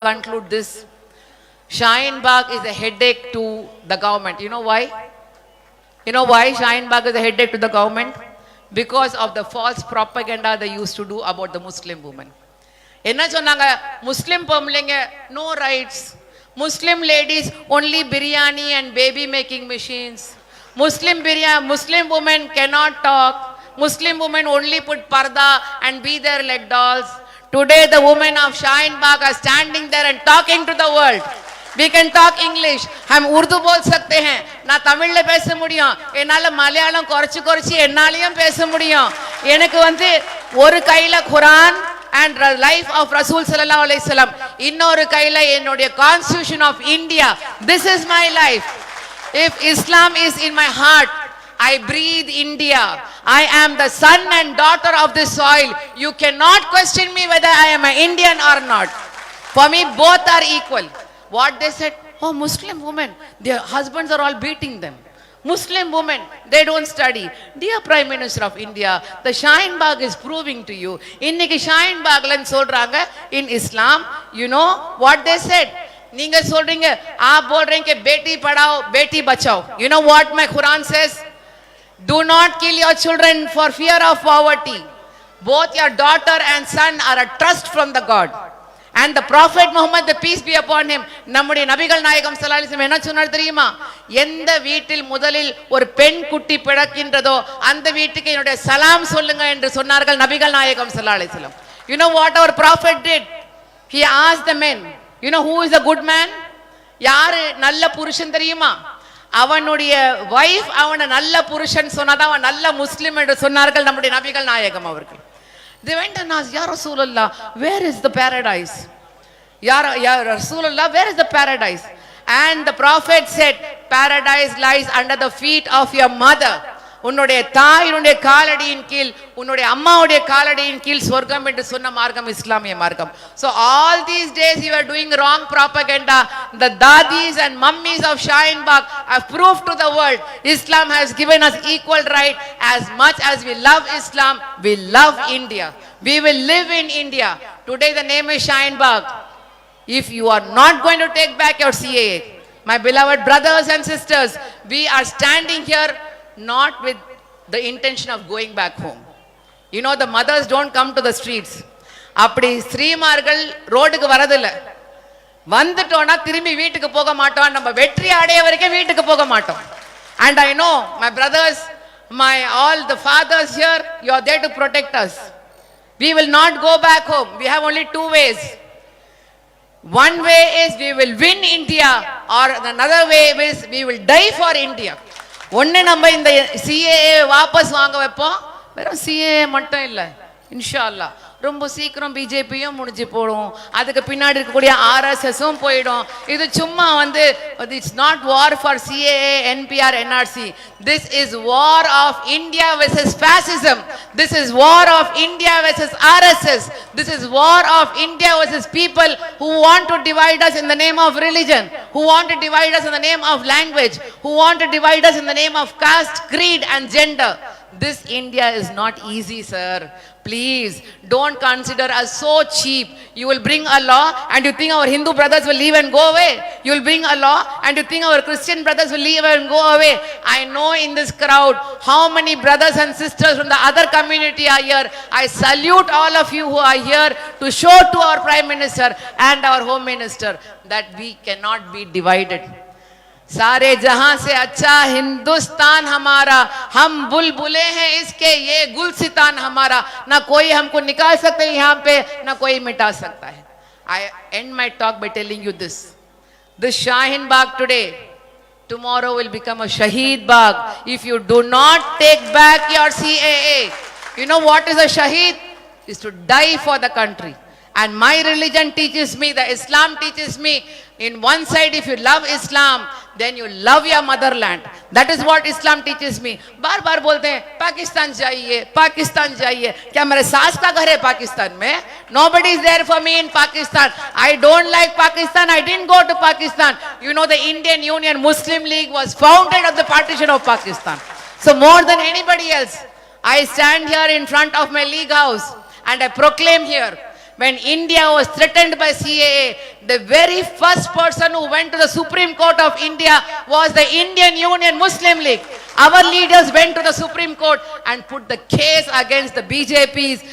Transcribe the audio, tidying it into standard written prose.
conclude this. Shaheen Bagh is a headache to the government. You know why? You know why Shaheen Bagh is a headache to the government? Because of the false propaganda they used to do about the Muslim women. என்ன சொன்னாங்க? Muslim பொம்பளைங்க no rights. Muslim ladies only biryani and baby making machines. Muslim women cannot talk. Muslim women only put parda and be their leg dolls. Today the women of Shaheen Bagh are standing there and talking to the world. We can talk English. हम उर्दू बोल सकते हैं, ना तमिल ले பேச முடியும், என்னால மலையாளம் குறைச்சு என்னாலயும் பேச முடியும். எனக்கு வந்து ஒரு கையில குர்ஆன் and life of Rasul sallallahu alaihi wasallam, இன்னொரு கையில என்னுடைய Constitution of India. This is my life. If Islam is in my heart, I breathe India. I am the son and daughter of this soil. You cannot question me whether I am an Indian or not. For me, both are equal. What they said? Oh, Muslim women, their husbands are all beating them. Muslim women, they don't study. Dear Prime Minister of India, the Shaheen Bagh is proving to you. இன்னைக்கு Shaheen Bagh ல சொல்றாங்க in Islam, you know what they said? நீங்க சொல்றீங்க, आप बोल रहे हैं कि Beti Padhao, Beti Bachao. You know what my Quran says? Do not kill your children for fear of poverty. Both your daughter and son are a trust from the God. And the Prophet Muhammad, the peace be upon him, நம்முடைய நபிகள் நாயகம் ஸல்லல்லாஹு அலைஹி வஸல்லம் என்ன சொன்னார் தெரியுமா? எந்த வீட்டில் முதலில் ஒரு பெண் குட்டி பிறக்கின்றதோ அந்த வீட்டுக்கு என்னுடைய சலாம் சொல்லுங்க என்று சொன்னார்கள் நபிகள் நாயகம் ஸல்லல்லாஹு அலைஹி வஸல்லம். You know what our Prophet did? He asked the men, you know who is a good man? யாரு நல்ல புருஷன் தெரியுமா? அவனுடைய வைஃப் அவனை நல்ல புருஷன் சொன்னாதான் அவன் நல்ல முஸ்லிம் என்று சொன்னார்கள் நம்முடைய நபிகள் நாயகம் அவர்கள். They went and asked, Ya Rasulullah, where is the paradise? Ya Rasulullah, where is the paradise? And the Prophet said, paradise lies under the feet of your mother. உன்னுடைய தாயினுடைய காலடியின் கீழ், உன்னுடைய அம்மாவுடைய காலடியின் கீழ் சொர்க்கம் என்று சொன்ன மார்க்கம் இஸ்லாமிய மார்க்கம். So all these days you are doing wrong propaganda. The dadis and mummies of Shaheen Bagh have proved to the world Islam has given us equal right. As much as we love Islam, we love India. We will live in India. Today the name is Shaheen Bagh. If you are not going to take back your CAA, my beloved brothers and sisters, we are standing here not with the intention of going back home. You know, the mothers don't come to the streets. அப்படி ஸ்ரீமார்கள் ரோடுக்கு வரதில்லை. வந்துட்டோம்னா திரும்பி வீட்டுக்கு போக மாட்டோம். நம்ம வெற்றி அடைய வரைக்கும் வீட்டுக்கு போக மாட்டோம். And I know my brothers, all the fathers here, you are there to protect us. We will not go back home. We have only two ways. One way is we will win India, or another way is we will die for India. ஒன்னு நம்ம இந்த CAA வாபஸ் வாங்க வைப்போம். வெறும் CAA மட்டும் இல்லை, இன்ஷா அல்லாஹ் ரொம்ப சீக்கிரம் பிஜேபியும் முடிஞ்சு போடும். அதுக்கு பின்னாடி இருக்கக்கூடிய ஆர்எஸ்எஸும் போயிடும். இது சும்மா வந்து it's not war for CAA NPR NRC. This is war of India versus fascism. This is war of India versus RSS. This is war of India versus people who want to divide us in the name of religion, who want to divide us in the name of language, who want to divide us in the name of caste, creed and gender. This India is not easy, sir. Please don't consider us so cheap. You will bring a law and you think our Hindu brothers will leave and go away. You will bring a law and you think our Christian brothers will leave and go away. I know in this crowd how many brothers and sisters from the other community are here. I salute all of you who are here to show to our Prime Minister and our Home Minister that we cannot be divided. सारे जहां से अच्छा हिंदुस्तान हमारा, हम बुलबुले हैं इसके, ये गुलसितान हमारा. ना कोई हमको निकाल सकता है यहाँ पे, ना कोई मिटा सकता है. I end my talk by telling you this. This Shaheen Bagh today, tomorrow will become a Shaheed Bagh if you do not take back your CAA. You know what is a Shaheed? Is to die for the country. And my religion teaches me, the Islam teaches me, in one side if you love Islam, then you love your motherland. That is what Islam teaches me. बार बार बोलते हैं पाकिस्तान जाइए, पाकिस्तान जाइए. क्या मेरे सास का घर है पाकिस्तान में? Nobody is there for me in Pakistan. I don't like Pakistan. I didn't go to Pakistan. You know, the Indian Union Muslim League was founded of the partition of Pakistan. So more than anybody else, I stand here in front of my league house and I proclaim here, When India was threatened by CAA, the very first person who went to the Supreme Court of India was the Indian Union Muslim League. Our leaders went to the Supreme Court and put the case against the BJP's